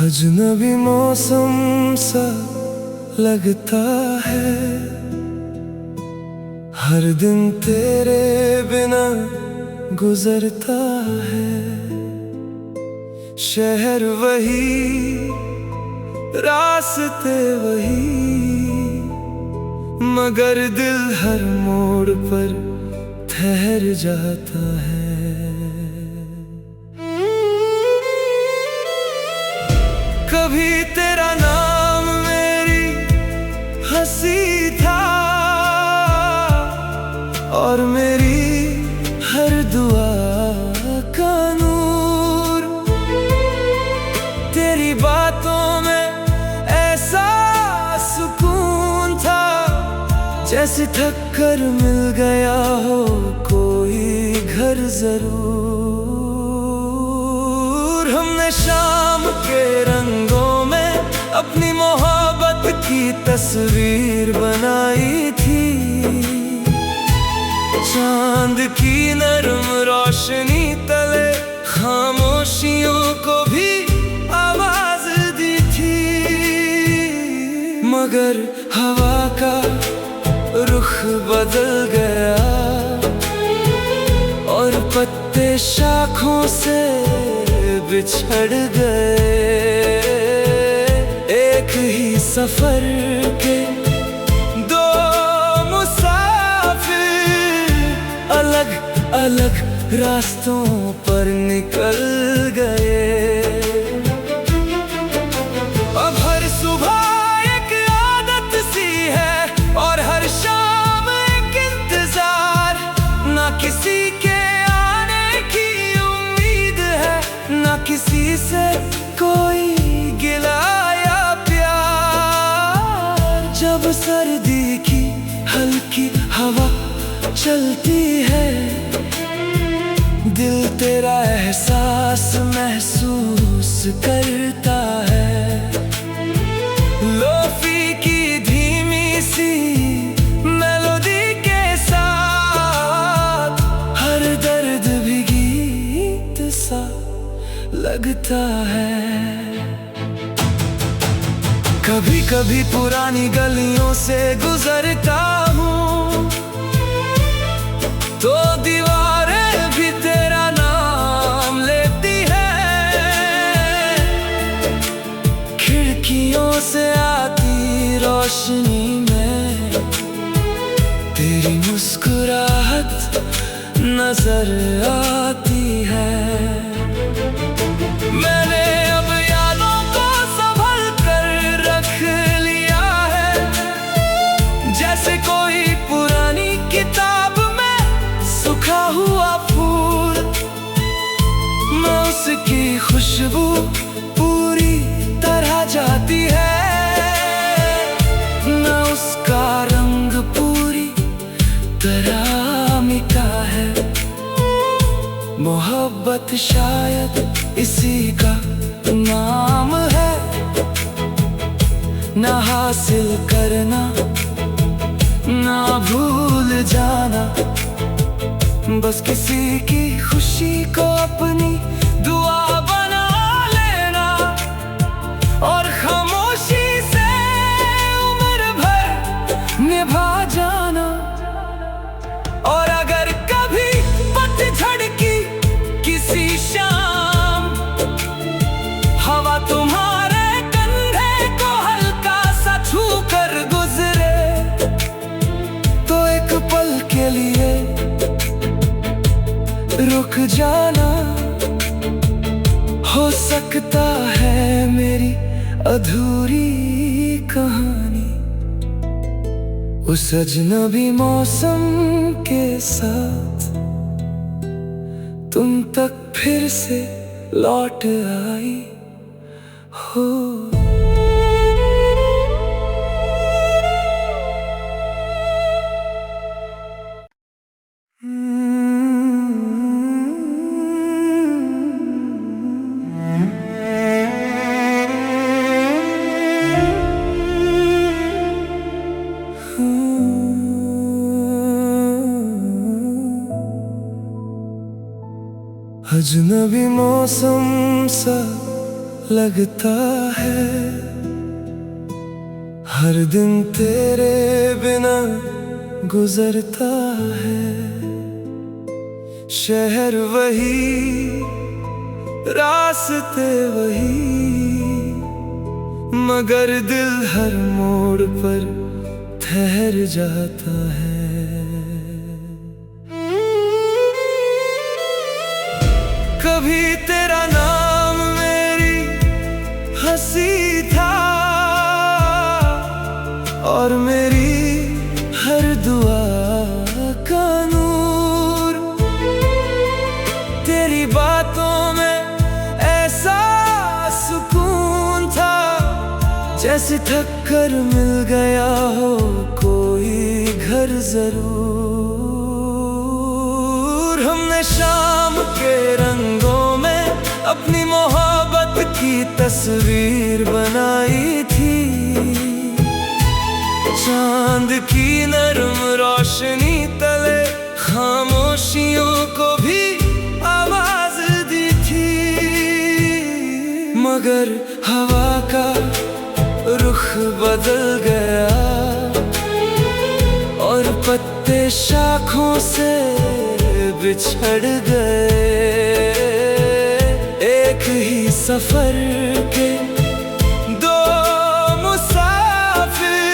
अजनबी मौसम सा लगता है, हर दिन तेरे बिना गुजरता है। शहर वही, रास्ते वही, मगर दिल हर मोड़ पर ठहर जाता है। कभी तेरा नाम मेरी हंसी था, और मेरी हर दुआ का नूर। तेरी बातों में ऐसा सुकून था, जैसे थक कर मिल गया हो कोई घर जरूर। हमने शाम के रंगों में अपनी मोहब्बत की तस्वीर बनाई थी। चांद की नरम रोशनी तले खामोशियों को भी आवाज दी थी। मगर हवा का रुख बदल गया, और पत्ते शाखों से बिछड़ गए। एक ही सफर के दो मुसाफिर अलग अलग रास्तों पर निकल गए। अब हर सुबह एक आदत सी है, और हर शाम एक इंतजार। ना किसी के आने की उम्मीद है, ना किसी से कोई गिला या प्यार। जब सर्दी की हल्की हवा चलती है, दिल तेरा एहसास महसूस करता है। लोफी की धीमी सी मेलोडी के साथ हर दर्द भी गीत सा लगता है। कभी कभी पुरानी गलियों से गुजरता हूँ, तो दीवारें भी तेरा नाम लेती है। खिड़कियों से आती रोशनी में तेरी मुस्कुराहट नजर आती है। मैंने अब यादों को संभल कर रख लिया है, जैसे कोई पुरानी किताब में सूखा हुआ फूल। मैं उसकी खुशबू पूरी तरह जाती है, न उसका रंग पूरी तरह मिटा है। मोहब्बत शायद इसी का नाम है, ना हासिल करना ना भूल जाना। बस किसी की खुशी को अपनी दुआ बना लेना, और खामोशी से उम्र भर निभा जाना। और अगर कभी पतझड़ की किसी शाम हवा तुम्हारे कंधे को हल्का सा छू कर गुजरे, तो एक पल के लिए रुक जाना। हो सकता है मेरी अधूरी कहानी उस अजनबी मौसम के साथ तुम तक फिर से लौट आई हो। अजनबी मौसम सा लगता है। हर दिन तेरे बिना गुजरता है। शहर वही, रास्ते वही, मगर दिल हर मोड़ पर ठहर जाता है। कभी तेरा नाम मेरी हंसी था, और मेरी हर दुआ का नूर। तेरी बातों में ऐसा सुकून था, जैसे थक कर मिल गया हो कोई घर जरूर। हमने शाम के रंगों में अपनी मोहब्बत की तस्वीर बनाई थी। चांद की नरम रोशनी तले खामोशियों को भी आवाज दी थी। मगर हवा का रुख बदल गया, और पत्ते शाखों से बिछड़ गए। एक ही सफर के दो मुसाफिर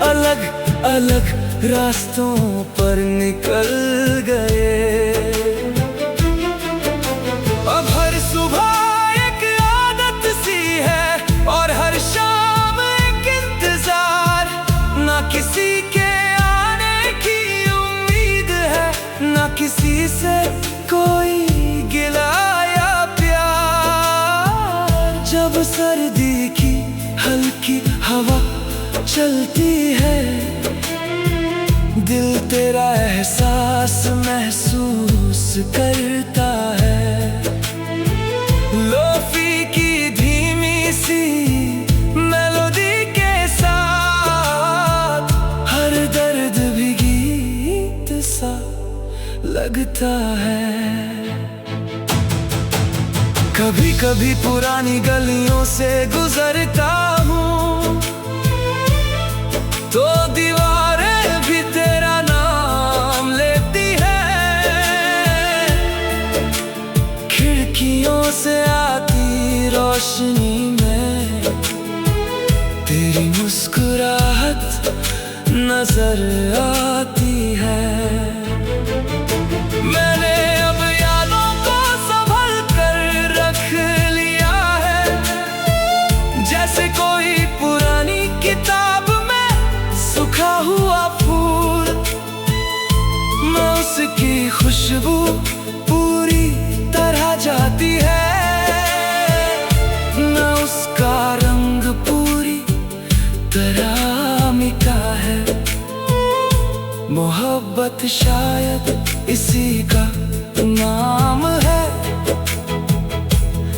अलग अलग रास्तों पर निकल गए। अब हर सुबह एक आदत सी है, और हर शाम एक इंतजार। ना किसी के आने की उम्मीद है, ना किसी से कोई गिला या प्यार। जब सर्दी की हल्की हवा चलती है, दिल तेरा एहसास महसूस करता है। लोफी की धीमी सी मेलोडी के साथ हर दर्द भी गीत सा लगता है। कभी कभी पुरानी गलियों से गुजरता हूँ, तो दीवारें भी तेरा नाम लेती है। खिड़कियों से आती रोशनी में तेरी मुस्कुराहट नजर आती है। मैंने अब यादों को संभल कर रख लिया है, जैसे कोई पुरानी किताब में सूखा हुआ फूल। मैं उसकी खुशबू पूरी तरह जाती है, न उसका रंग पूरी तरह मिटा है। मोहब्बत शायद इसी का नाम है,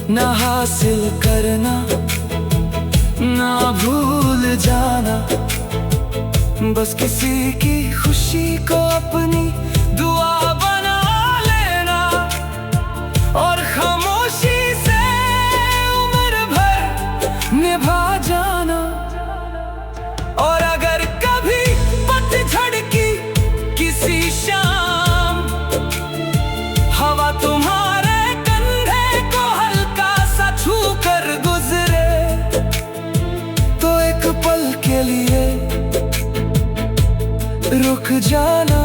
ना हासिल करना ना भूल जाना, बस किसी की खुशी को अपनी दुआ बना लेना। और खामोशी से उम्र भर निभा जाना। और अगर कभी पतझड़ की किसी शाम हवा तुम्हारे कंधे को हल्का सा छू कर गुजरे, तो एक पल के लिए रुक जाना।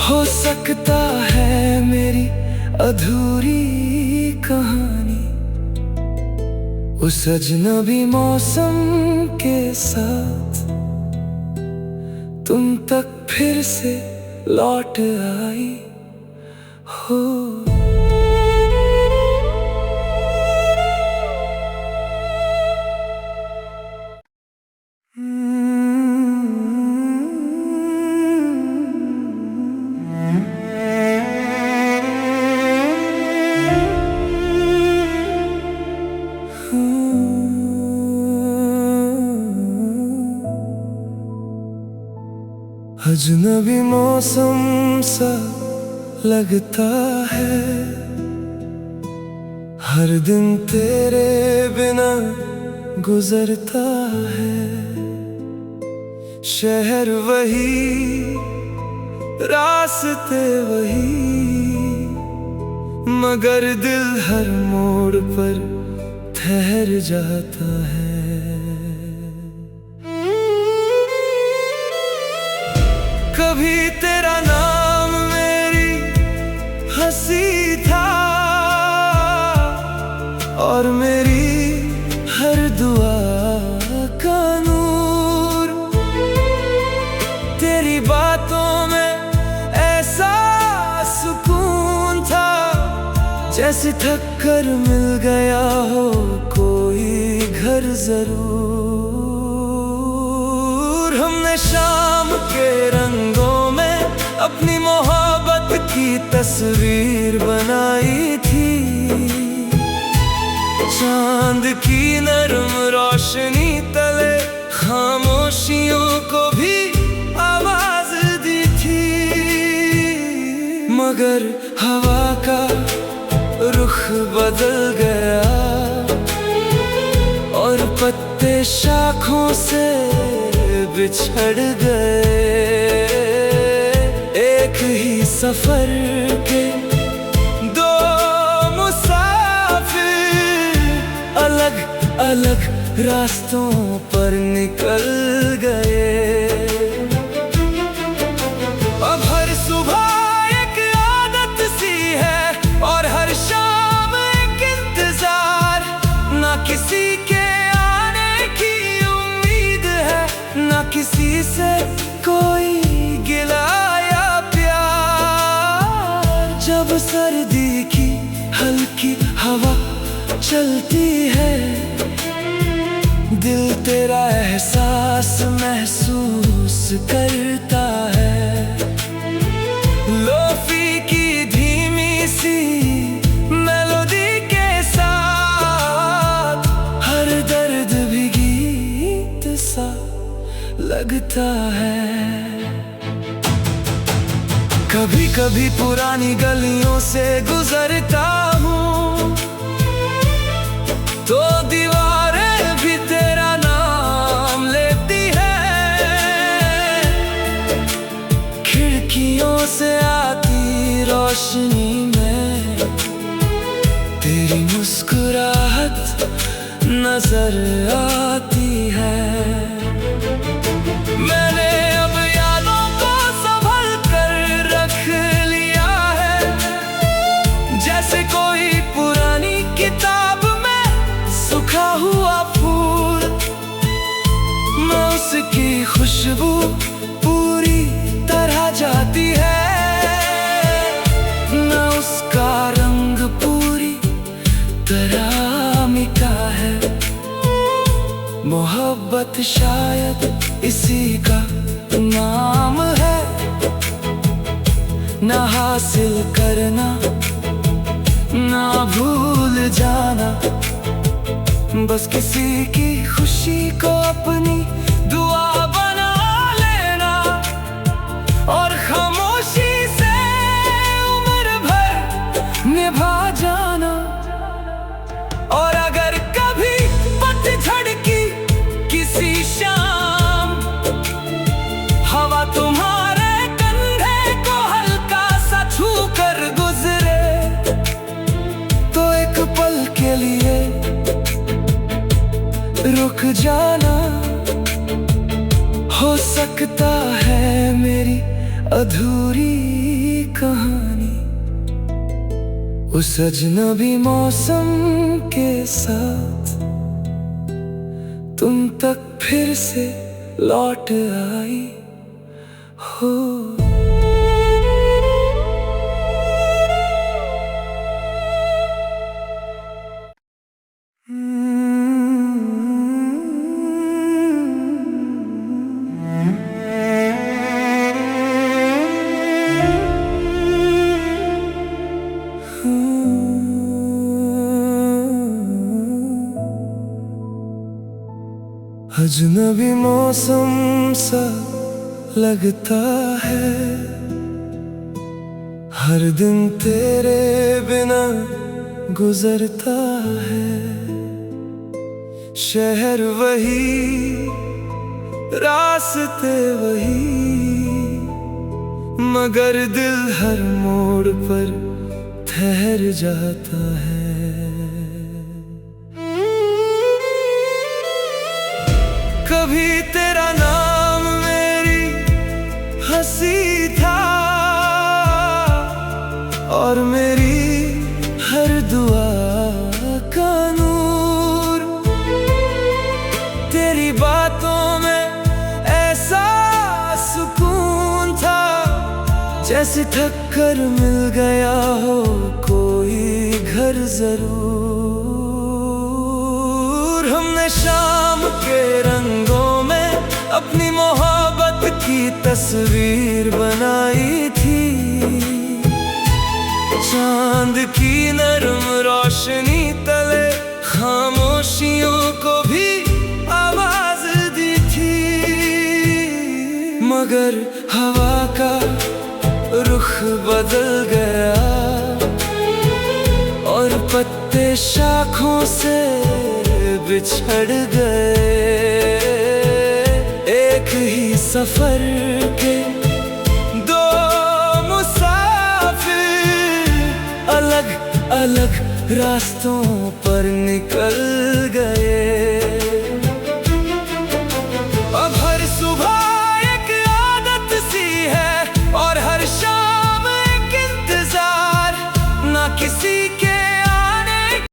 हो सकता है मेरी अधूरी कहानी उस अजनबी मौसम के साथ तुम तक फिर से लौट आई हो। अजनबी मौसम सा लगता है, हर दिन तेरे बिना गुजरता है। शहर वही, रास्ते वही, मगर दिल हर मोड़ पर ठहर जाता है। कभी तेरा नाम मेरी हंसी था, और मेरी हर दुआ का नूर। तेरी बातों में ऐसा सुकून था, जैसे थक कर मिल गया हो कोई घर जरूर। हमने शाम के रंगों में अपनी मोहब्बत की तस्वीर बनाई थी। चांद की नरम रोशनी तले खामोशियों को भी आवाज दी थी। मगर हवा का रुख बदल गया, और पत्ते शाखों से बिछड़ गए। एक ही सफर के दो मुसाफिर अलग अलग रास्तों पर निकल गए। अब हर सुबह एक आदत सी है, और हर शाम एक इंतजार। ना किसी के आने की उम्मीद है, ना किसी से कोई गिला या प्यार। जब सर्दी की हल्की हवा चलती है, दिल तेरा एहसास महसूस करता है। लोफी की धीमी सी मेलोडी के साथ हर दर्द भी गीत सा लगता है। कभी कभी पुरानी गलियों से गुजरता हूँ, तो दीवारें भी तेरा नाम लेती है। खिड़कियों से आती रोशनी में तेरी मुस्कुराहट नजर आती है। मैंने अब यादों को संभल कर रख लिया है, जैसे कोई पुरानी किताब सूखा हुआ फूल। मैं उसकी खुशबू पूरी तरह जाती है, मैं उसका रंग पूरी तरह मिटा है। मोहब्बत शायद इसी का नाम है, ना हासिल करना ना भूल जाना, बस किसी की खुशी को अपनी दुआ बना लेना। और खामोशी से उम्र भर निभा जाना। और अगर कभी पतझड़ की किसी शाम हवा तुम्हारे कंधे को हल्का सा छू कर गुजरे, तो एक पल के लिए रुक जाना। हो सकता है मेरी अधूरी कहानी उस अजनबी मौसम के साथ तुम तक फिर से लौट आई हो। अजनबी मौसम सा लगता है, हर दिन तेरे बिना गुजरता है। शहर वही, रास्ते वही, मगर दिल हर मोड़ पर ठहर जाता है। कभी तेरा नाम मेरी हंसी था, और मेरी हर दुआ का नूर। तेरी बातों में ऐसा सुकून था, जैसे थक कर मिल गया हो कोई घर जरूर। हमने शाम के रंगों में अपनी मोहब्बत की तस्वीर बनाई थी। चांद की नरम रोशनी तले खामोशियों को भी आवाज दी थी। मगर हवा का रुख बदल गया, और पत्ते शाखों से बिछड़ गए। एक ही सफर के दो मुसाफिर अलग अलग रास्तों पर निकल गए। अब हर सुबह एक आदत सी है, और हर शाम एक इंतजार। ना किसी के